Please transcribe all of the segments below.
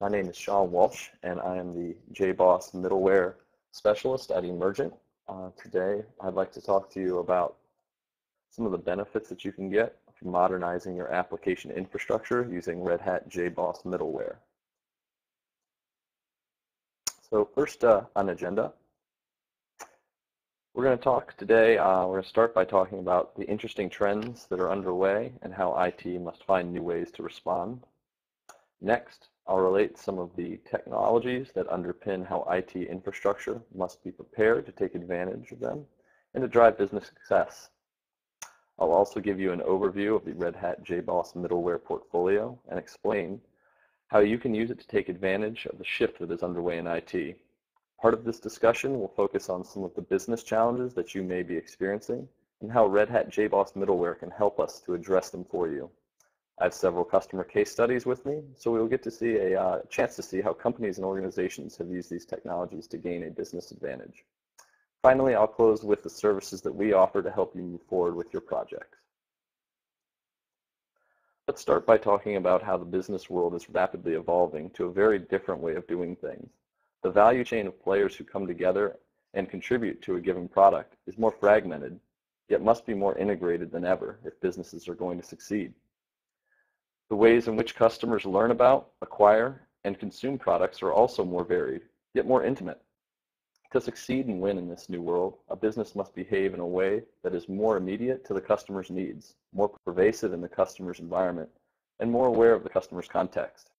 My name is Sean Walsh, and I am the JBoss Middleware Specialist at Emergent. Today, I'd like to talk to you about some of the benefits that you can get from modernizing your application infrastructure using Red Hat JBoss Middleware. So first on agenda, we're going to talk today, we're going to start by talking about the interesting trends that are underway and how IT must find new ways to respond. Next, I'll relate some of the technologies that underpin how IT infrastructure must be prepared to take advantage of them and to drive business success. I'll also give you an overview of the Red Hat JBoss Middleware portfolio and explain how you can use it to take advantage of the shift that is underway in IT. Part of this discussion will focus on some of the business challenges that you may be experiencing and how Red Hat JBoss Middleware can help us to address them for you. I have several customer case studies with me, so we will get to see a chance to see how companies and organizations have used these technologies to gain a business advantage. Finally, I'll close with the services that we offer to help you move forward with your projects. Let's start by talking about how the business world is rapidly evolving to a very different way of doing things. The value chain of players who come together and contribute to a given product is more fragmented, yet must be more integrated than ever if businesses are going to succeed. The ways in which customers learn about, acquire, and consume products are also more varied, yet more intimate. To succeed and win in this new world, a business must behave in a way that is more immediate to the customer's needs, more pervasive in the customer's environment, and more aware of the customer's context.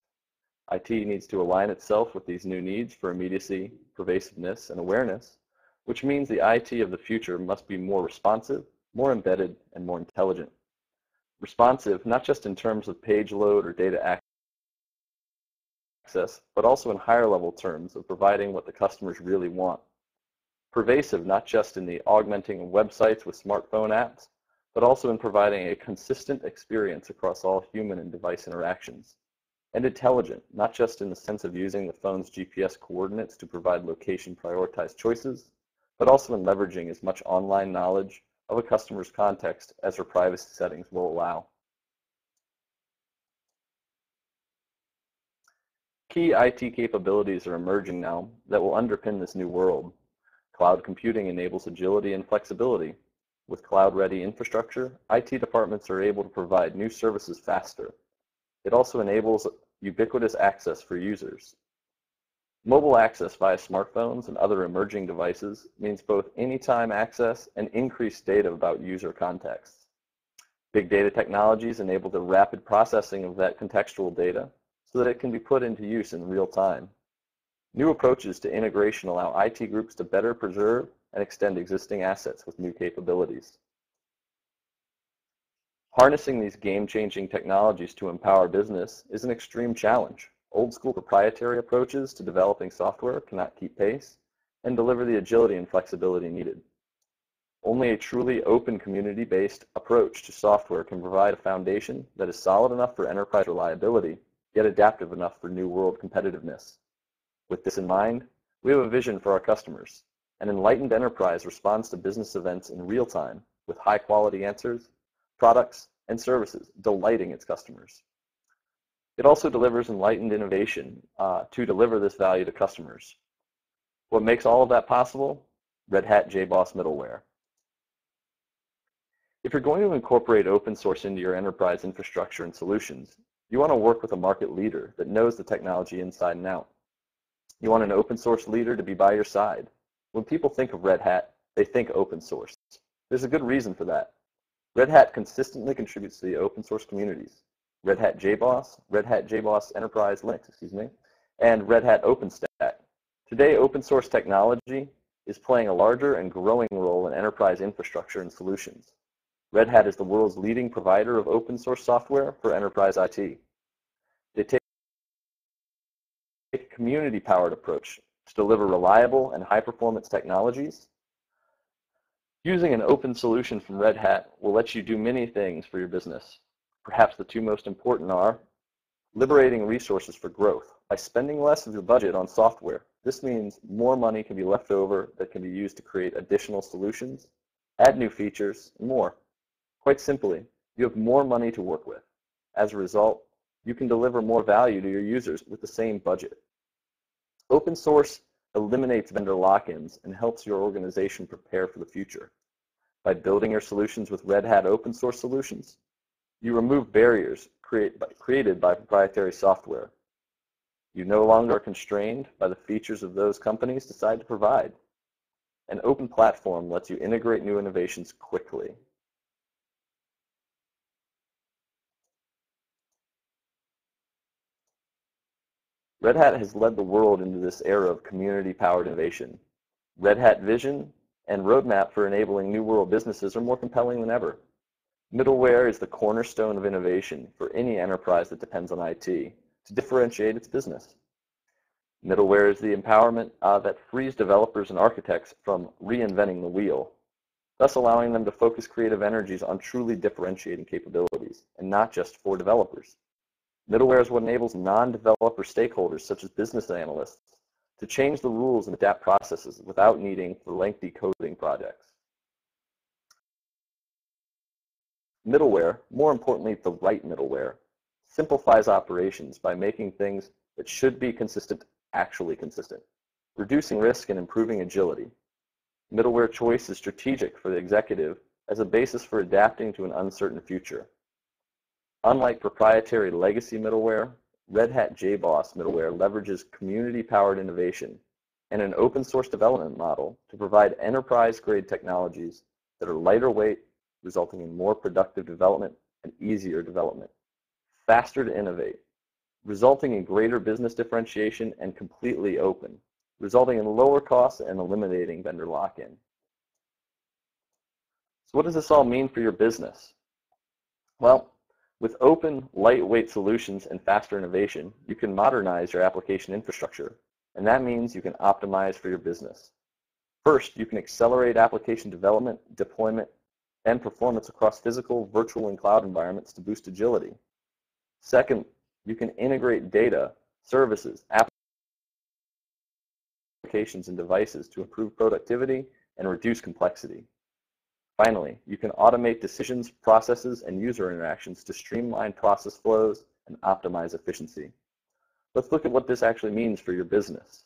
IT needs to align itself with these new needs for immediacy, pervasiveness, and awareness, which means the IT of the future must be more responsive, more embedded, and more intelligent. Responsive, not just in terms of page load or data access, but also in higher level terms of providing what the customers really want. Pervasive, not just in the augmenting of websites with smartphone apps, but also in providing a consistent experience across all human and device interactions. And intelligent, not just in the sense of using the phone's GPS coordinates to provide location prioritized choices, but also in leveraging as much online knowledge of a customer's context as her privacy settings will allow. Key IT capabilities are emerging now that will underpin this new world. Cloud computing enables agility and flexibility. With cloud-ready infrastructure, IT departments are able to provide new services faster. It also enables ubiquitous access for users. Mobile access via smartphones and other emerging devices means both anytime access and increased data about user contexts. Big data technologies enable the rapid processing of that contextual data so that it can be put into use in real time. New approaches to integration allow IT groups to better preserve and extend existing assets with new capabilities. Harnessing these game-changing technologies to empower business is an extreme challenge. Old-school proprietary approaches to developing software cannot keep pace and deliver the agility and flexibility needed. Only a truly open community-based approach to software can provide a foundation that is solid enough for enterprise reliability, yet adaptive enough for new world competitiveness. With this in mind, we have a vision for our customers. An enlightened enterprise responds to business events in real time with high-quality answers, products, and services, delighting its customers. It also delivers enlightened innovation to deliver this value to customers. What makes all of that possible? Red Hat JBoss Middleware. If you're going to incorporate open source into your enterprise infrastructure and solutions, you want to work with a market leader that knows the technology inside and out. You want an open source leader to be by your side. When people think of Red Hat, they think open source. There's a good reason for that. Red Hat consistently contributes to the open source communities. Red Hat JBoss, Red Hat JBoss Enterprise Linux, and Red Hat OpenStack. Today, open source technology is playing a larger and growing role in enterprise infrastructure and solutions. Red Hat is the world's leading provider of open source software for enterprise IT. They take a community-powered approach to deliver reliable and high-performance technologies. Using an open solution from Red Hat will let you do many things for your business. Perhaps the two most important are liberating resources for growth. By spending less of your budget on software, this means more money can be left over that can be used to create additional solutions, add new features, and more. Quite simply, you have more money to work with. As a result, you can deliver more value to your users with the same budget. Open source eliminates vendor lock-ins and helps your organization prepare for the future. By building your solutions with Red Hat open source solutions, you remove barriers created by proprietary software. You no longer are constrained by the features of those companies decide to provide. An open platform lets you integrate new innovations quickly. Red Hat has led the world into this era of community-powered innovation. Red Hat vision and roadmap for enabling new world businesses are more compelling than ever. Middleware is the cornerstone of innovation for any enterprise that depends on IT to differentiate its business. Middleware is the empowerment that frees developers and architects from reinventing the wheel, thus allowing them to focus creative energies on truly differentiating capabilities, and not just for developers. Middleware is what enables non-developer stakeholders, such as business analysts, to change the rules and adapt processes without needing for lengthy coding projects. Middleware, more importantly the right middleware, simplifies operations by making things that should be consistent actually consistent, reducing risk and improving agility. Middleware choice is strategic for the executive as a basis for adapting to an uncertain future. Unlike proprietary legacy middleware, Red Hat JBoss Middleware leverages community-powered innovation and an open-source development model to provide enterprise-grade technologies that are lighter weight, resulting in more productive development and easier development, faster to innovate, resulting in greater business differentiation, and completely open, resulting in lower costs and eliminating vendor lock-in. So what does this all mean for your business? Well, with open, lightweight solutions and faster innovation, you can modernize your application infrastructure, and that means you can optimize for your business. First, you can accelerate application development, deployment, and performance across physical, virtual, and cloud environments to boost agility. Second, you can integrate data, services, applications, and devices to improve productivity and reduce complexity. Finally, you can automate decisions, processes, and user interactions to streamline process flows and optimize efficiency. Let's look at what this actually means for your business.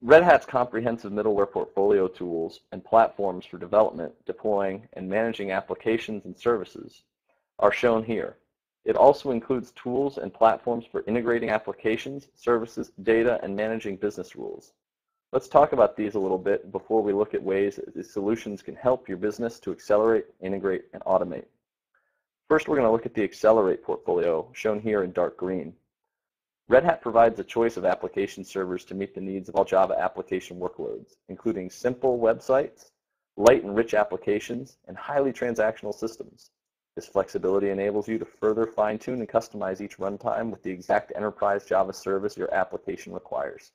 Red Hat's comprehensive middleware portfolio tools and platforms for development, deploying, and managing applications and services are shown here. It also includes tools and platforms for integrating applications, services, data, and managing business rules. Let's talk about these a little bit before we look at ways that these solutions can help your business to accelerate, integrate, and automate. First, we're going to look at the Accelerate portfolio, shown here in dark green. Red Hat provides a choice of application servers to meet the needs of all Java application workloads, including simple websites, light and rich applications, and highly transactional systems. This flexibility enables you to further fine-tune and customize each runtime with the exact enterprise Java service your application requires.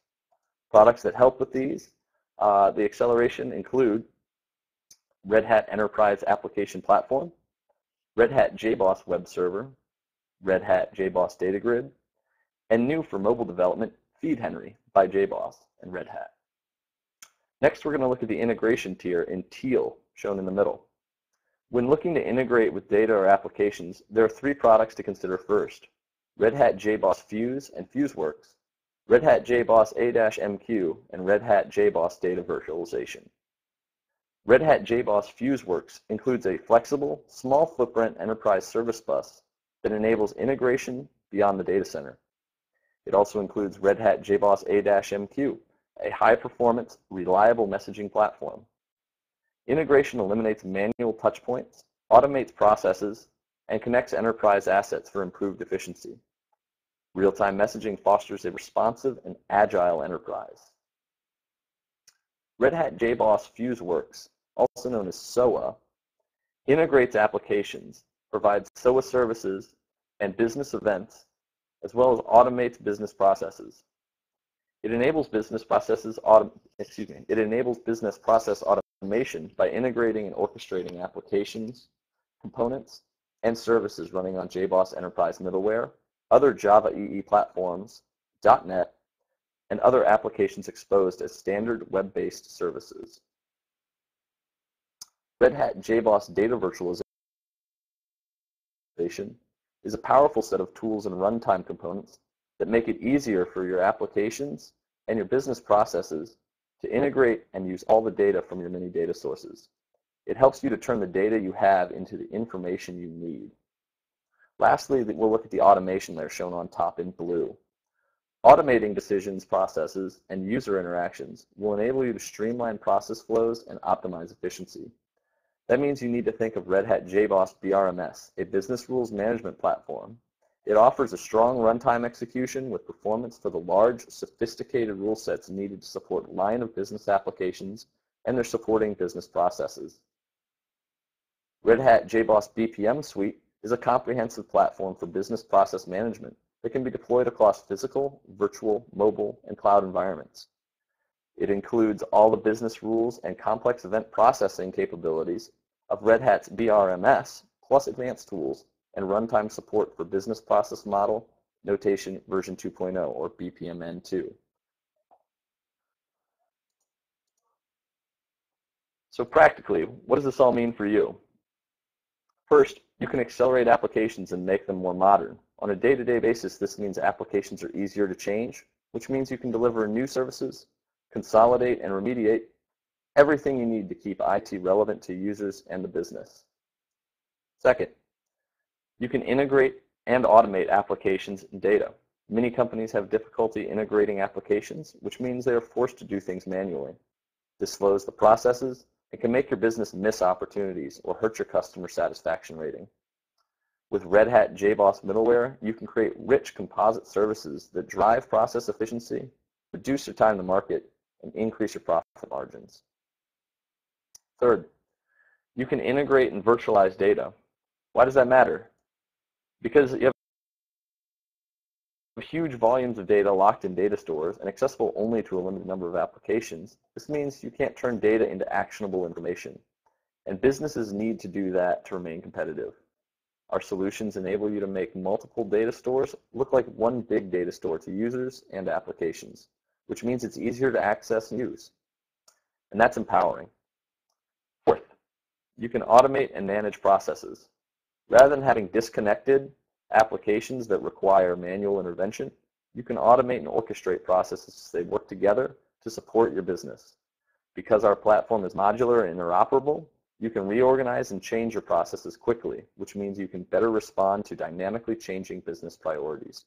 Products that help with these, the acceleration include Red Hat Enterprise Application Platform, Red Hat JBoss Web Server, Red Hat JBoss Data Grid, and new for mobile development, FeedHenry by JBoss and Red Hat. Next, we're going to look at the integration tier in teal, shown in the middle. When looking to integrate with data or applications, there are three products to consider first: Red Hat JBoss Fuse and FuseWorks, Red Hat JBoss A-MQ, and Red Hat JBoss Data Virtualization. Red Hat JBoss FuseWorks includes a flexible, small footprint enterprise service bus that enables integration beyond the data center. It also includes Red Hat JBoss A-MQ, a high-performance, reliable messaging platform. Integration eliminates manual touchpoints, automates processes, and connects enterprise assets for improved efficiency. Real-time messaging fosters a responsive and agile enterprise. Red Hat JBoss FuseWorks, also known as SOA, integrates applications, provides SOA services and business events, as well as automates business processes. It enables business process automation by integrating and orchestrating applications, components, and services running on JBoss Enterprise Middleware, other Java EE platforms, .NET, and other applications exposed as standard web-based services. Red Hat JBoss Data Virtualization innovation is a powerful set of tools and runtime components that make it easier for your applications and your business processes to integrate and use all the data from your many data sources. It helps you to turn the data you have into the information you need. Lastly, we'll look at the automation layer shown on top in blue. Automating decisions, processes, and user interactions will enable you to streamline process flows and optimize efficiency. That means you need to think of Red Hat JBoss BRMS, a business rules management platform. It offers a strong runtime execution with performance for the large, sophisticated rule sets needed to support line of business applications and their supporting business processes. Red Hat JBoss BPM Suite is a comprehensive platform for business process management that can be deployed across physical, virtual, mobile, and cloud environments. It includes all the business rules and complex event processing capabilities of Red Hat's BRMS, plus advanced tools and runtime support for Business Process Model Notation version 2.0, or BPMN2. So practically, what does this all mean for you? First, you can accelerate applications and make them more modern. On a day-to-day basis, this means applications are easier to change, which means you can deliver new services, consolidate and remediate everything you need to keep IT relevant to users and the business. Second, you can integrate and automate applications and data. Many companies have difficulty integrating applications, which means they are forced to do things manually. This slows the processes and can make your business miss opportunities or hurt your customer satisfaction rating. With Red Hat JBoss Middleware, you can create rich composite services that drive process efficiency, reduce your time to market, and increase your profit margins. Third, you can integrate and virtualize data. Why does that matter? Because you have huge volumes of data locked in data stores and accessible only to a limited number of applications. This means you can't turn data into actionable information, and businesses need to do that to remain competitive. Our solutions enable you to make multiple data stores look like one big data store to users and applications, which means it's easier to access and use, and that's empowering. Fourth, you can automate and manage processes. Rather than having disconnected applications that require manual intervention, you can automate and orchestrate processes so they work together to support your business. Because our platform is modular and interoperable, you can reorganize and change your processes quickly, which means you can better respond to dynamically changing business priorities.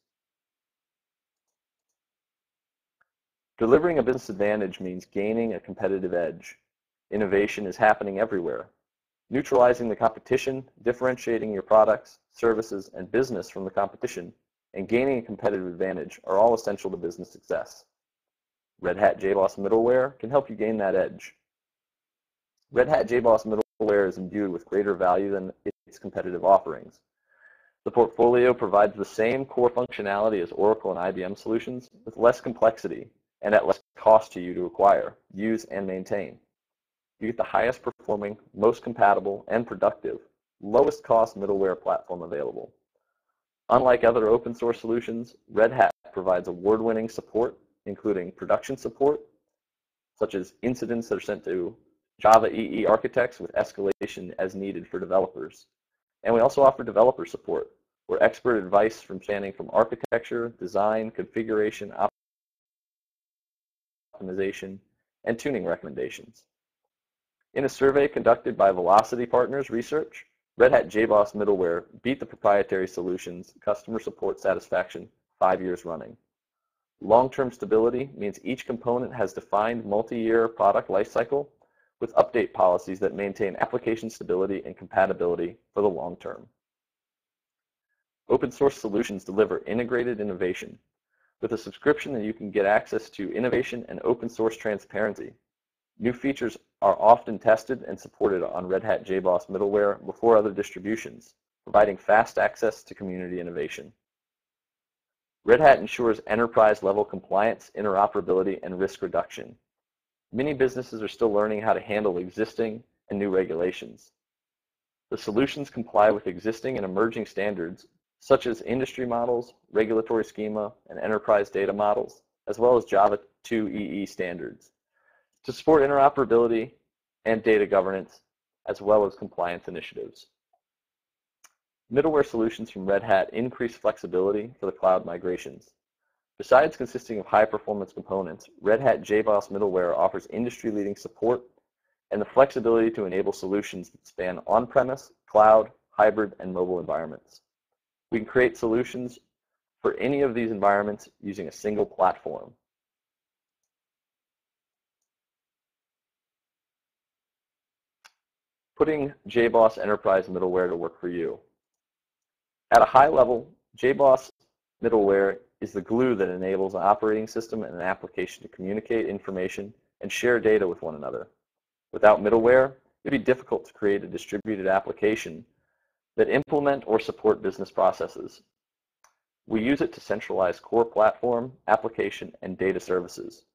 Delivering a business advantage means gaining a competitive edge. Innovation is happening everywhere. Neutralizing the competition, differentiating your products, services, and business from the competition, and gaining a competitive advantage are all essential to business success. Red Hat JBoss Middleware can help you gain that edge. Red Hat JBoss Middleware is imbued with greater value than its competitive offerings. The portfolio provides the same core functionality as Oracle and IBM solutions with less complexity and at less cost to you to acquire, use, and maintain. You get the highest performing, most compatible, and productive, lowest cost middleware platform available. Unlike other open source solutions, Red Hat provides award-winning support, including production support, such as incidents that are sent to Java EE architects with escalation as needed for developers. And we also offer developer support, where expert advice spanning from architecture, design, configuration, optimization, and tuning recommendations. In a survey conducted by Velocity Partners Research, Red Hat JBoss Middleware beat the proprietary solution's customer support satisfaction 5 years running. Long-term stability means each component has defined multi-year product lifecycle with update policies that maintain application stability and compatibility for the long term. Open source solutions deliver integrated innovation. With a subscription, that you can get access to innovation and open source transparency. New features are often tested and supported on Red Hat JBoss Middleware before other distributions, providing fast access to community innovation. Red Hat ensures enterprise-level compliance, interoperability, and risk reduction. Many businesses are still learning how to handle existing and new regulations. The solutions comply with existing and emerging standards, such as industry models, regulatory schema, and enterprise data models, as well as Java 2 EE standards, to support interoperability and data governance, as well as compliance initiatives. Middleware solutions from Red Hat increase flexibility for the cloud migrations. Besides consisting of high-performance components, Red Hat JBoss Middleware offers industry-leading support and the flexibility to enable solutions that span on-premise, cloud, hybrid, and mobile environments. We can create solutions for any of these environments using a single platform. Putting JBoss Enterprise Middleware to work for you. At a high level, JBoss Middleware is the glue that enables an operating system and an application to communicate information and share data with one another. Without middleware, it would be difficult to create a distributed application that implement or support business processes. We use it to centralize core platform, application, and data services.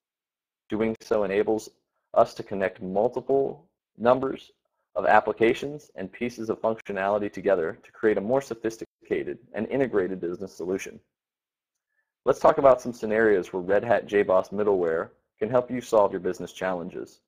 Doing so enables us to connect multiple numbers of applications and pieces of functionality together to create a more sophisticated and integrated business solution. Let's talk about some scenarios where Red Hat JBoss Middleware can help you solve your business challenges.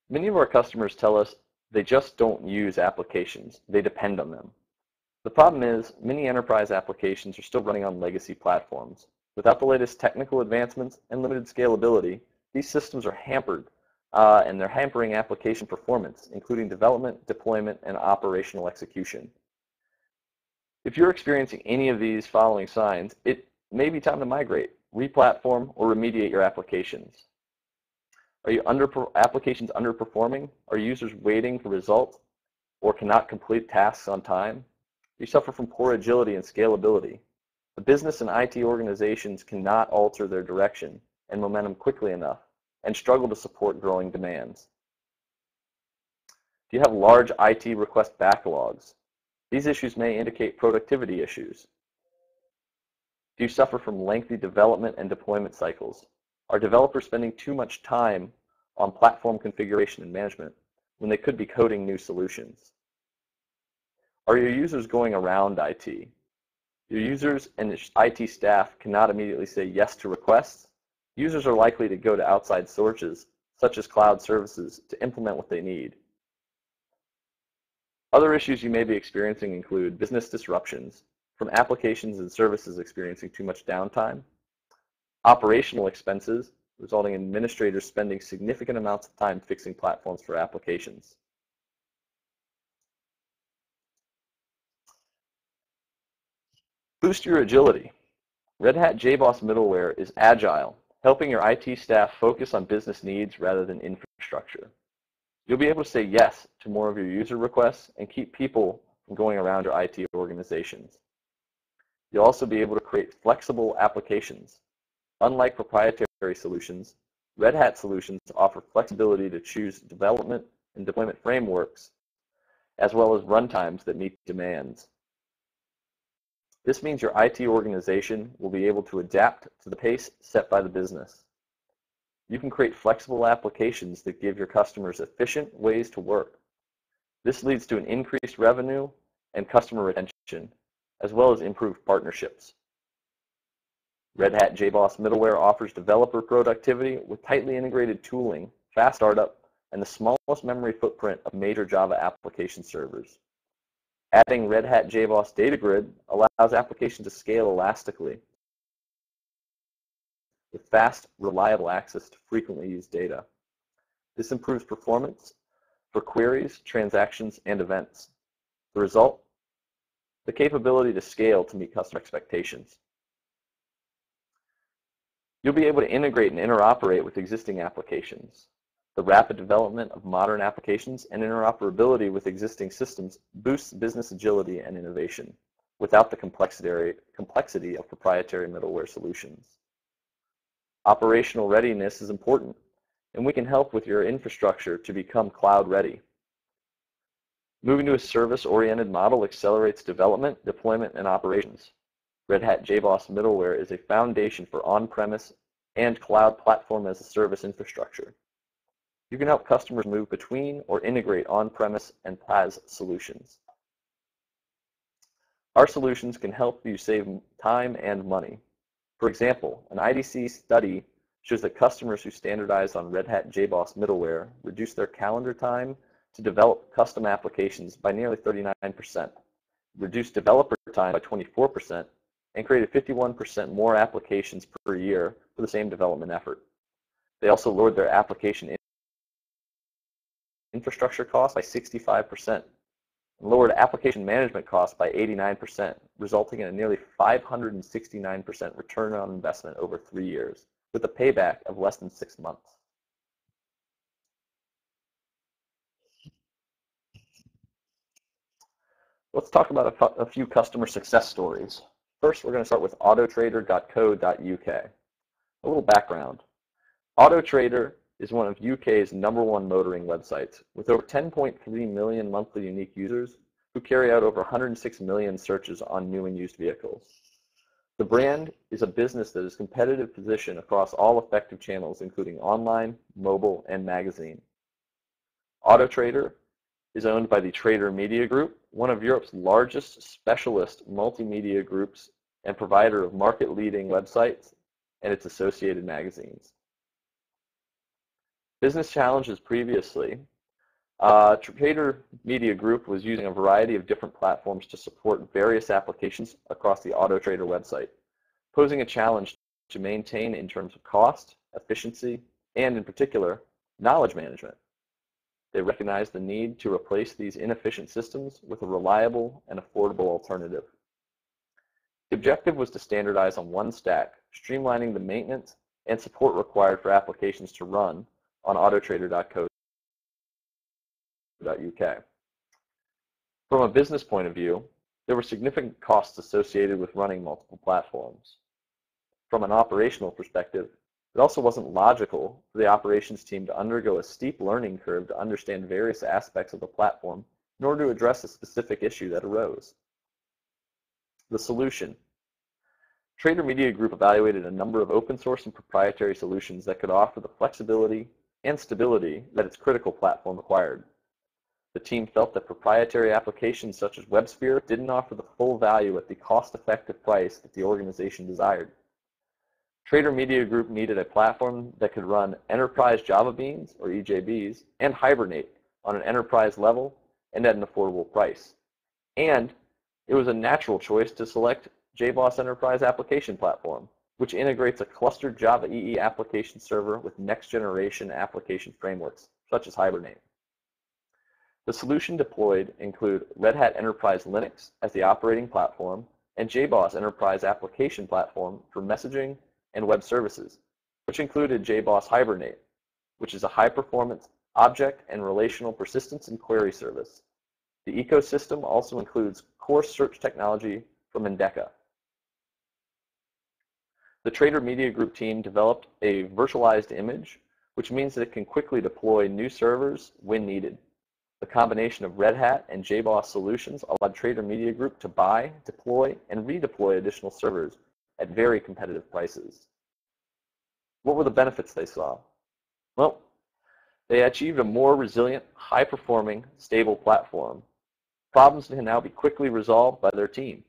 Many of our customers tell us they just don't use applications, they depend on them. The problem is, many enterprise applications are still running on legacy platforms. Without the latest technical advancements and limited scalability, these systems are hampered, and they're hampering application performance, including development, deployment, and operational execution. If you're experiencing any of these following signs, it may be time to migrate, replatform, or remediate your applications. Are your applications underperforming? Are users waiting for results or cannot complete tasks on time? You suffer from poor agility and scalability. The business and IT organizations cannot alter their direction and momentum quickly enough and struggle to support growing demands. Do you have large IT request backlogs? These issues may indicate productivity issues. Do you suffer from lengthy development and deployment cycles? Are developers spending too much time on platform configuration and management when they could be coding new solutions? Are your users going around IT? Your users and IT staff cannot immediately say yes to requests. Users are likely to go to outside sources, such as cloud services, to implement what they need. Other issues you may be experiencing include business disruptions from applications and services experiencing too much downtime, operational expenses resulting in administrators spending significant amounts of time fixing platforms for applications. Boost your agility. Red Hat JBoss Middleware is agile, helping your IT staff focus on business needs rather than infrastructure. You'll be able to say yes to more of your user requests and keep people from going around your IT organizations. You'll also be able to create flexible applications. Unlike proprietary solutions, Red Hat solutions offer flexibility to choose development and deployment frameworks, as well as runtimes that meet demands. This means your IT organization will be able to adapt to the pace set by the business. You can create flexible applications that give your customers efficient ways to work. This leads to an increased revenue and customer retention, as well as improved partnerships. Red Hat JBoss Middleware offers developer productivity with tightly integrated tooling, fast startup, and the smallest memory footprint of major Java application servers. Adding Red Hat JBoss Data Grid allows applications to scale elastically with fast, reliable access to frequently used data. This improves performance for queries, transactions, and events. The result? The capability to scale to meet customer expectations. You'll be able to integrate and interoperate with existing applications. The rapid development of modern applications and interoperability with existing systems boosts business agility and innovation without the complexity of proprietary middleware solutions. Operational readiness is important, and we can help with your infrastructure to become cloud ready. Moving to a service-oriented model accelerates development, deployment, and operations. Red Hat JBoss Middleware is a foundation for on-premise and cloud platform as a service infrastructure. You can help customers move between or integrate on-premise and PaaS solutions. Our solutions can help you save time and money. For example, an IDC study shows that customers who standardize on Red Hat JBoss Middleware reduce their calendar time to develop custom applications by nearly 39%, reduced developer time by 24%, and created 51% more applications per year for the same development effort. They also lowered their application infrastructure costs by 65%, and lowered application management costs by 89%, resulting in a nearly 569% return on investment over 3 years, with a payback of less than 6 months. Let's talk about a few customer success stories. First, we're going to start with autotrader.co.uk. A little background. Autotrader is one of UK's #1 motoring websites, with over 10.3 million monthly unique users who carry out over 106 million searches on new and used vehicles. The brand is a business that is competitive position across all effective channels, including online, mobile, and magazine. Autotrader is owned by the Trader Media Group, one of Europe's largest specialist multimedia groups and provider of market-leading websites and its associated magazines. Business challenges previously. Trader Media Group was using a variety of different platforms to support various applications across the Autotrader website, posing a challenge to maintain in terms of cost, efficiency, and in particular, knowledge management. They recognized the need to replace these inefficient systems with a reliable and affordable alternative. The objective was to standardize on one stack, streamlining the maintenance and support required for applications to run on autotrader.co.uk. From a business point of view, there were significant costs associated with running multiple platforms. From an operational perspective, it also wasn't logical for the operations team to undergo a steep learning curve to understand various aspects of the platform in order to address a specific issue that arose. The solution. Trader Media Group evaluated a number of open source and proprietary solutions that could offer the flexibility and stability that its critical platform required. The team felt that proprietary applications such as WebSphere didn't offer the full value at the cost-effective price that the organization desired. Trader Media Group needed a platform that could run enterprise Java Beans, or EJBs, and Hibernate on an enterprise level and at an affordable price. And it was a natural choice to select JBoss Enterprise Application Platform, which integrates a clustered Java EE application server with next-generation application frameworks, such as Hibernate. The solution deployed include Red Hat Enterprise Linux as the operating platform and JBoss Enterprise Application Platform for messaging and web services, which included JBoss Hibernate, which is a high-performance object and relational persistence and query service. The ecosystem also includes core search technology from Endeca. The Trader Media Group team developed a virtualized image, which means that it can quickly deploy new servers when needed. The combination of Red Hat and JBoss solutions allowed Trader Media Group to buy, deploy, and redeploy additional servers at very competitive prices. What were the benefits they saw? Well, they achieved a more resilient, high-performing, stable platform. Problems can now be quickly resolved by their team.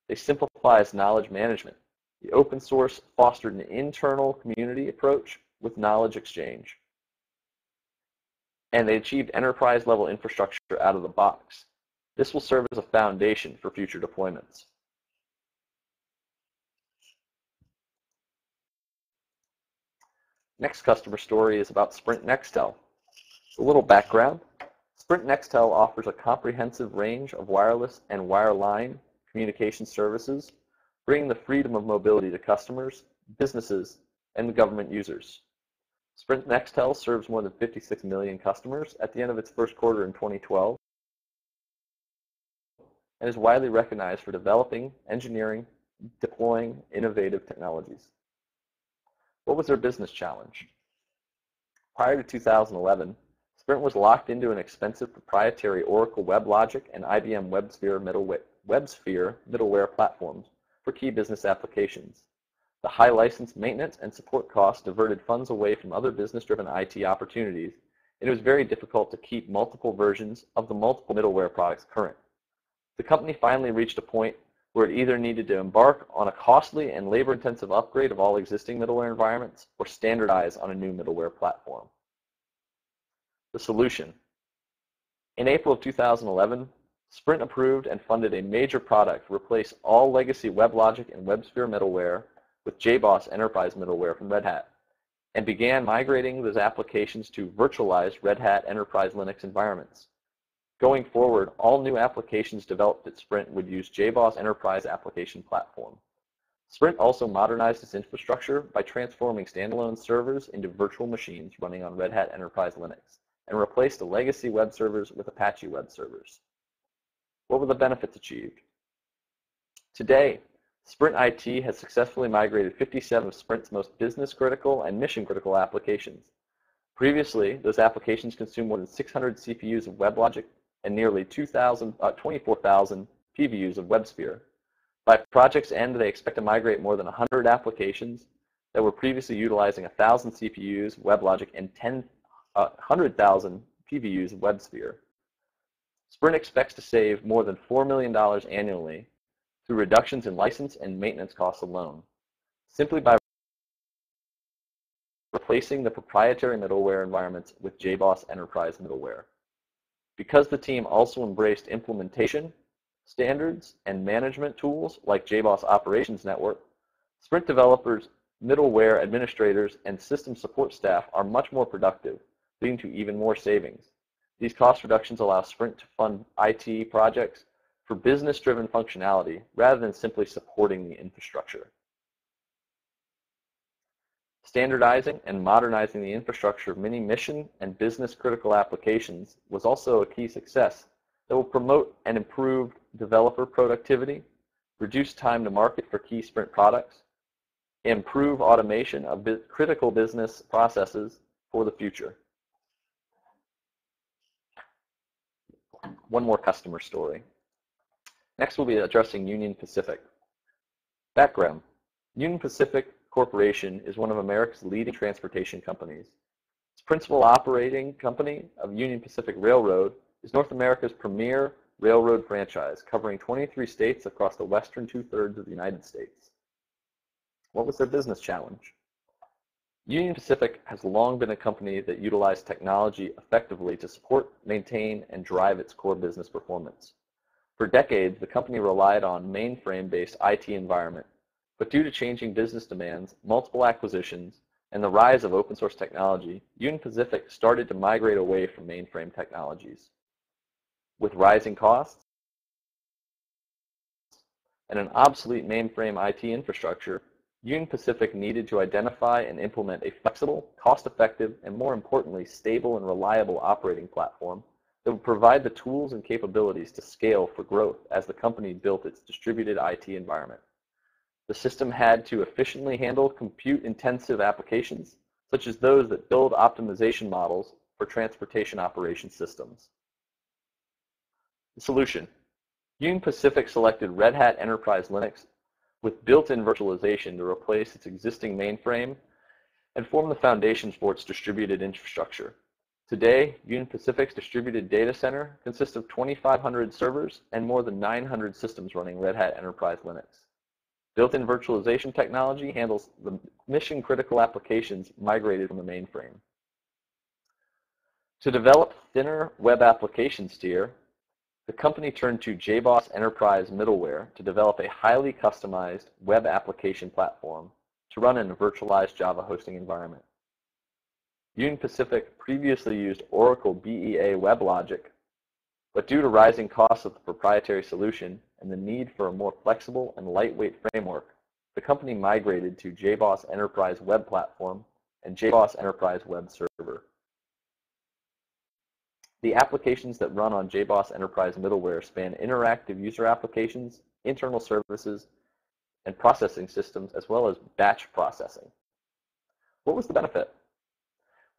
They simplified knowledge management. The open source fostered an internal community approach with knowledge exchange. And they achieved enterprise-level infrastructure out of the box. This will serve as a foundation for future deployments. Next customer story is about Sprint Nextel. A little background. Sprint Nextel offers a comprehensive range of wireless and wireline communication services, bringing the freedom of mobility to customers, businesses, and government users. Sprint Nextel serves more than 56 million customers at the end of its first quarter in 2012 and is widely recognized for developing, engineering, deploying innovative technologies. What was their business challenge? Prior to 2011, Sprint was locked into an expensive proprietary Oracle WebLogic and IBM WebSphere middleware platforms for key business applications. The high license maintenance and support costs diverted funds away from other business-driven IT opportunities, and it was very difficult to keep multiple versions of the multiple middleware products current. The company finally reached a point where it either needed to embark on a costly and labor-intensive upgrade of all existing middleware environments or standardize on a new middleware platform. The solution. In April of 2011, Sprint approved and funded a major product to replace all legacy WebLogic and WebSphere middleware with JBoss Enterprise middleware from Red Hat, and began migrating those applications to virtualized Red Hat Enterprise Linux environments. Going forward, all new applications developed at Sprint would use JBoss Enterprise Application Platform. Sprint also modernized its infrastructure by transforming standalone servers into virtual machines running on Red Hat Enterprise Linux, and replaced the legacy web servers with Apache web servers. What were the benefits achieved? Today, Sprint IT has successfully migrated 57 of Sprint's most business-critical and mission-critical applications. Previously, those applications consumed more than 600 CPUs of WebLogic and nearly 24,000 PVUs of WebSphere. By project's end, they expect to migrate more than 100 applications that were previously utilizing 1,000 CPUs, WebLogic, and 100,000 PVUs of WebSphere. Sprint expects to save more than $4 million annually through reductions in license and maintenance costs alone, simply by replacing the proprietary middleware environments with JBoss Enterprise middleware. Because the team also embraced implementation, standards, and management tools like JBoss Operations Network, Sprint developers, middleware administrators, and system support staff are much more productive, leading to even more savings. These cost reductions allow Sprint to fund IT projects for business-driven functionality rather than simply supporting the infrastructure. Standardizing and modernizing the infrastructure of many mission and business-critical applications was also a key success that will promote and improve developer productivity, reduce time to market for key Sprint products, improve automation of critical business processes for the future. One more customer story. Next, we'll be addressing Union Pacific. Background. Union Pacific Corporation is one of America's leading transportation companies. Its principal operating company of Union Pacific Railroad is North America's premier railroad franchise, covering 23 states across the western two-thirds of the United States. What was their business challenge? Union Pacific has long been a company that utilized technology effectively to support, maintain, and drive its core business performance. For decades, the company relied on mainframe-based IT environment, but due to changing business demands, multiple acquisitions, and the rise of open source technology, Union Pacific started to migrate away from mainframe technologies. With rising costs and an obsolete mainframe IT infrastructure, Union Pacific needed to identify and implement a flexible, cost-effective, and more importantly, stable and reliable operating platform that would provide the tools and capabilities to scale for growth as the company built its distributed IT environment. The system had to efficiently handle compute-intensive applications, such as those that build optimization models for transportation operation systems. The solution. Union Pacific selected Red Hat Enterprise Linux with built-in virtualization to replace its existing mainframe and form the foundations for its distributed infrastructure. Today, Union Pacific's distributed data center consists of 2,500 servers and more than 900 systems running Red Hat Enterprise Linux. Built-in virtualization technology handles the mission-critical applications migrated from the mainframe. To develop thinner web applications tier, the company turned to JBoss Enterprise Middleware to develop a highly customized web application platform to run in a virtualized Java hosting environment. Union Pacific previously used Oracle BEA WebLogic, but due to rising costs of the proprietary solution and the need for a more flexible and lightweight framework, the company migrated to JBoss Enterprise Web Platform and JBoss Enterprise Web Server. The applications that run on JBoss Enterprise Middleware span interactive user applications, internal services, and processing systems, as well as batch processing. What was the benefit?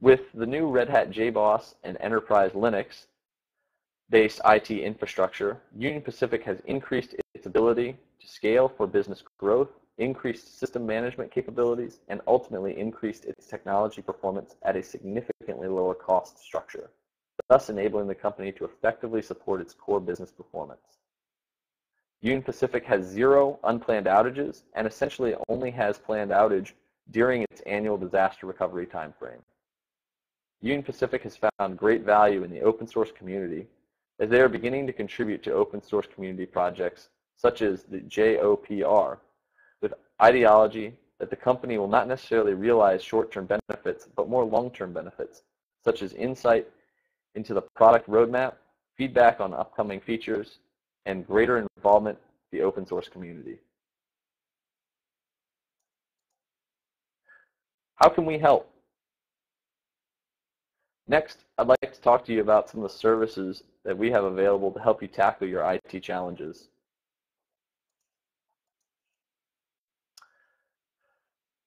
With the new Red Hat JBoss and Enterprise Linux-based IT infrastructure, Union Pacific has increased its ability to scale for business growth, increased system management capabilities, and ultimately increased its technology performance at a significantly lower cost structure, thus enabling the company to effectively support its core business performance. Union Pacific has 0 unplanned outages and essentially only has planned outage during its annual disaster recovery timeframe. Union Pacific has found great value in the open source community as they are beginning to contribute to open source community projects such as the JOPR, with ideology that the company will not necessarily realize short-term benefits, but more long-term benefits, such as insight into the product roadmap, feedback on upcoming features, and greater involvement in the open source community. How can we help? Next, I'd like to talk to you about some of the services that we have available to help you tackle your IT challenges.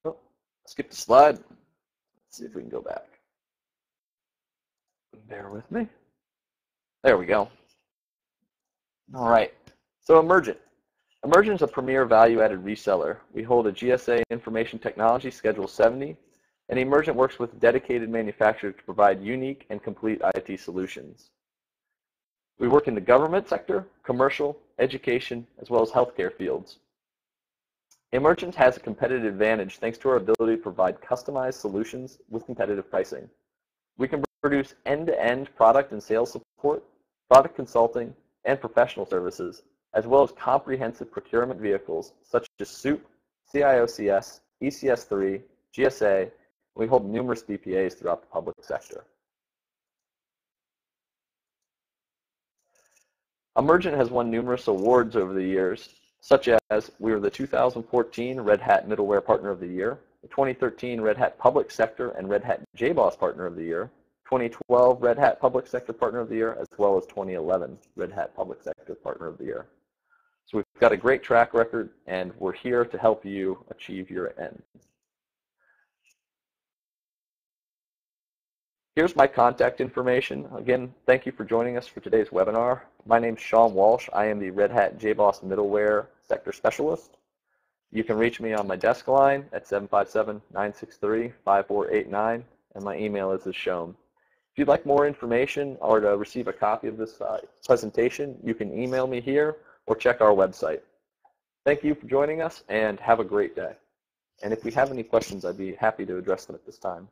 Oh, skip the slide. Let's see if we can go back. Bear with me. There we go. All right. So Emergent. Emergent is a premier value-added reseller. We hold a GSA Information Technology Schedule 70, and Emergent works with dedicated manufacturers to provide unique and complete IT solutions. We work in the government sector, commercial, education, as well as healthcare fields. Emergent has a competitive advantage thanks to our ability to provide customized solutions with competitive pricing. We can produce end-to-end product and sales support, product consulting, and professional services, as well as comprehensive procurement vehicles such as SOUP, CIOCS, ECS3, GSA, and we hold numerous BPAs throughout the public sector. Emergent has won numerous awards over the years, such as we were the 2014 Red Hat Middleware Partner of the Year, the 2013 Red Hat Public Sector and Red Hat JBoss Partner of the Year, 2012 Red Hat Public Sector Partner of the Year, as well as 2011 Red Hat Public Sector Partner of the Year. So we've got a great track record, and we're here to help you achieve your end. Here's my contact information. Again, thank you for joining us for today's webinar. My name is Sean Walsh. I am the Red Hat JBoss Middleware Sector Specialist. You can reach me on my desk line at 757-963-5489, and my email is as shown. If you'd like more information or to receive a copy of this presentation, you can email me here or check our website. Thank you for joining us, and have a great day. And if we have any questions, I'd be happy to address them at this time.